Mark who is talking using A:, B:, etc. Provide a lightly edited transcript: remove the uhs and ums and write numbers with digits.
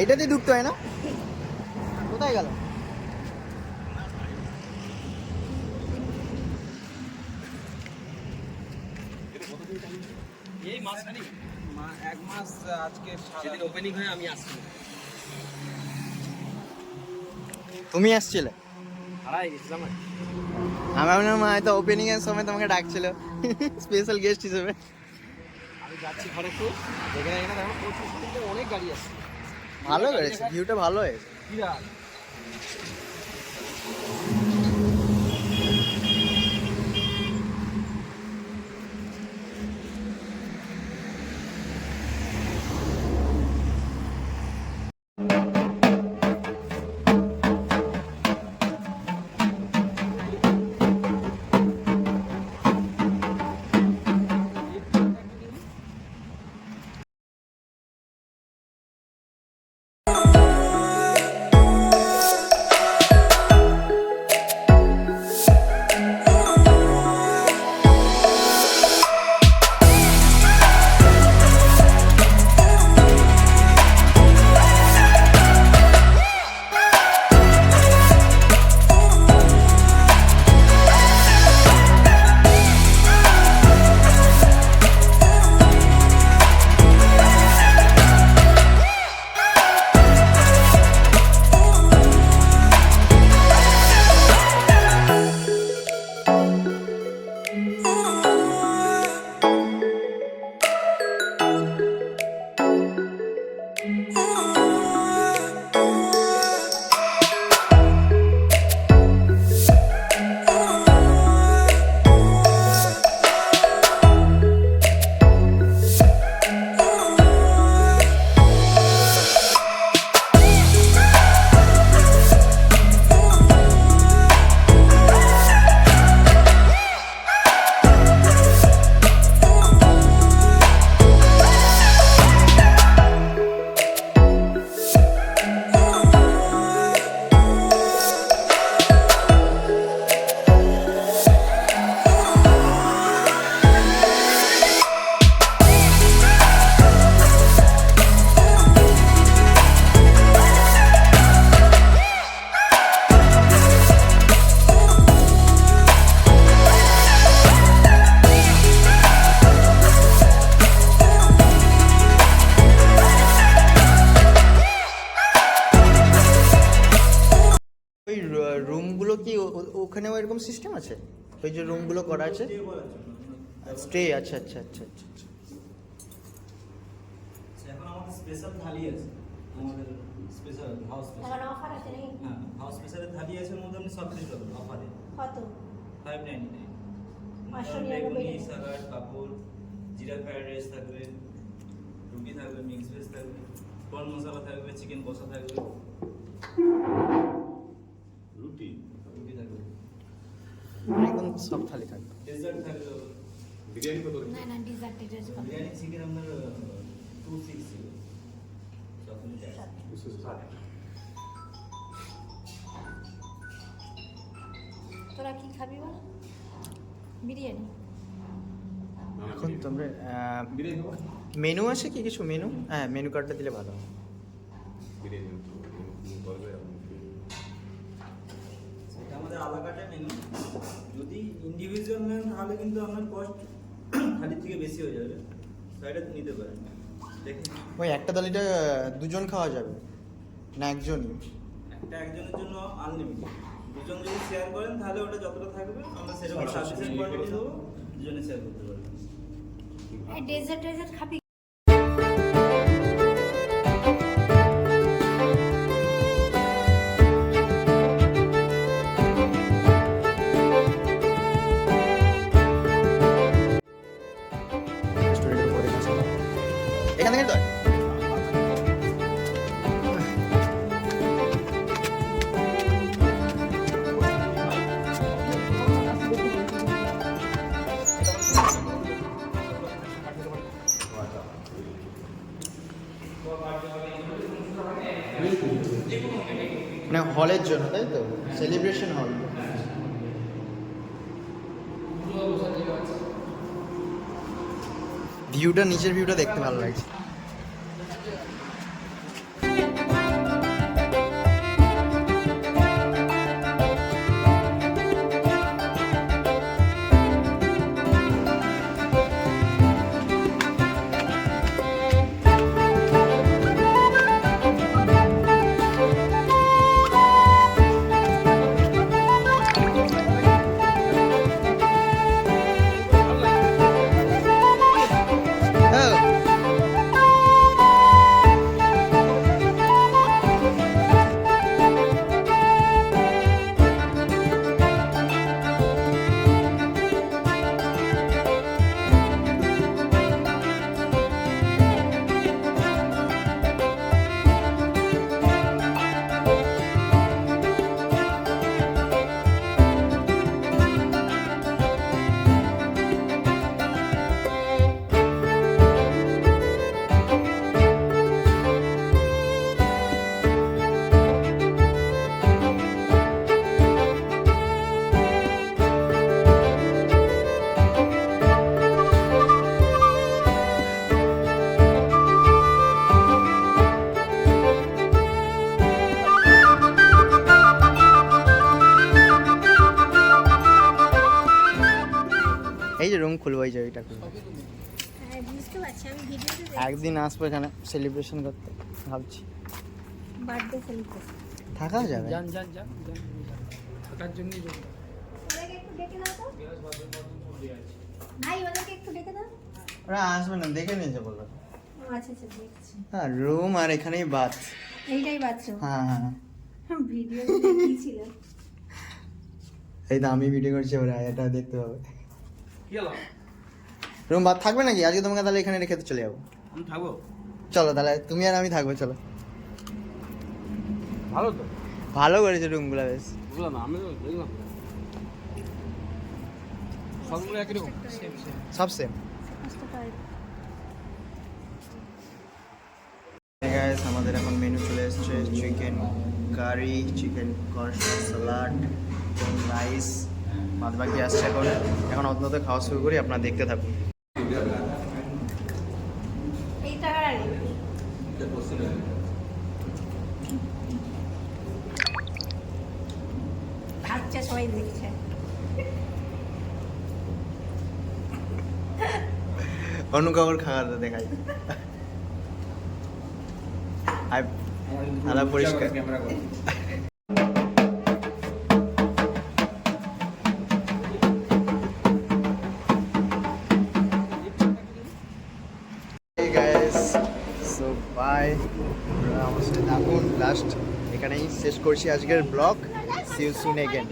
A: এইটাতেই ঢুকতে হয় না? কোথায় গেল?
B: এই মাসখানি
C: এক মাস আজকে
B: সেদিন ওপেনিং হয়ে আমি আসছি।
A: তুমি আসছিলে?
B: হারাই গেছিলাম।
A: আমার মনে হয় হয়তো ওপেনিং এর সময় তোমাকে ডাকছিল স্পেশাল গেস্ট হিসেবে।
B: আমি যাচ্ছি ঘরে একটু দেখে না দেখো প্রচুর অনেক গাড়ি আছে।
A: ভালো করেছে, ভিউটা ভালো হয়েছে।
B: বিরাট
A: ওই রুমগুলো কি ওখানেও এরকম সিস্টেম আছে? ওই যে রুমগুলো করা আছে স্টে? আচ্ছা আচ্ছা আচ্ছা আচ্ছা।
C: এখন আমাদের স্পেশাল থালি আছে, আমাদের স্পেশাল হাউস স্পেশাল
D: অফার আছে নাকি?
C: হ্যাঁ, হাউস স্পেশালের থালি আছে, মধ্যে আপনি সব কিছু পাবেন অফারে।
D: কত?
C: 599
D: 599
C: বেগুনি, সালাড, পাপড়, জিরা ফ্রাইড রাইস থাকবে, রুটি থাকবে, মিক্স ভেজ থাকবে, প্রন মশলা থাকবে, চিকেন কষা থাকবে, রুটি থাকবে,
A: এখন সব থালি থাকবে।
C: ডেজার্ট থাকবে।
E: বিরিয়ানি কত?
D: না ডিজার্ট
C: বিরিয়ানি চিকেন আপনার 260 চকলেট
D: তোরা কি খাবি বল? বিরিয়ানি।
A: এখন তোমরা
E: বিরিয়ানি খাবো?
A: মেনু আছে কি কিছু? মেনু, হ্যাঁ মেনু কার্ডটা দিলে ভালো হয়।
E: বিরিয়ানি করবে
C: এটা আমাদের আলাকাটা মেনু। যদি ইন্ডিভিজুয়াল নেন তাহলে কিন্তু আপনার কস্ট খালি থেকে বেশি হয়ে যাবে, সাইডে নিতে পারেন। দেখেন
A: ওই একটা থালিটা দুজন খাওয়া যাবে না একজনই?
C: একজনের জন্য আনলিমিটেড, দুজন যদি শেয়ার করেন তাহলে ওটা যতটা থাকবে আমরা সেরকম সাফিসিয়েন্ট কোয়ান্টিটি দেবো, দুজনে শেয়ার করতে পারবেন।
D: ডেজার্ট খাবি?
A: থেকে তো না হলের জন্য তাই তো সেলিব্রেশন হল ভিউটা নিচের ভিউটা দেখতে ভালো লাগছে এই যে রুম খুলবো এই যে এটা খুলবো
D: হ্যাঁ বুঝতে পারছি আমি ভিডিওতে
A: একদিন আসবো এখানে সেলিব্রেশন করতে ভাবছি
D: বার্থডে সেলিব্রেশন
A: থাকা যাবে
B: যান থাকার জন্যই
D: ওদেরকে একটু ডেকে দাও তো ভাই ওদেরকে একটু ডেকে দাও
A: ওরা আসবে না দেখে নিয়ে যাবো বললো
D: ও আচ্ছা আচ্ছা দেখছি
A: হ্যাঁ রুম আর এখানেই বাথ
D: এইটাই বাথরুম
A: হ্যাঁ হ্যাঁ
D: ভিডিও দেখিয়েছিল
A: এই তো আমি ভিডিও করছি ওরা এটা দেখতে পাবে
B: কি হলো
A: রুম বাথ থাকবে নাকি আজকে তোমাকে তাহলে এখানে রেখে তো চলে যাবো
B: আমি থাকবো
A: চলো তাহলে তুমি আর আমি থাকবো চলো
B: ভালো তো
A: ভালো করেছে রুমগুলো বেশ
B: বুঝলাম না আমি তো দেখলাম সবগুলো একই রকম সেম
A: সব সেম
D: বুঝতে পারি
A: গাইস আমাদের এখন মেনু চলে এসেছে চিকেন কারি চিকেন কষা স্যালাড রাইস বাদ বাকি আসছে এখন অন্তত খাওয়া শুরু করি আপনারা দেখতে থাকুন
D: এই টাকার আচ্ছা সবাই দেখছে
A: অন্য কাউর খাওয়াতে দেখাই আলা পরিষ্কার Hey guys, so bye. আমার সাথে থাকুন লাস্ট এখানেই শেষ করছি আজকের blog. See you soon again.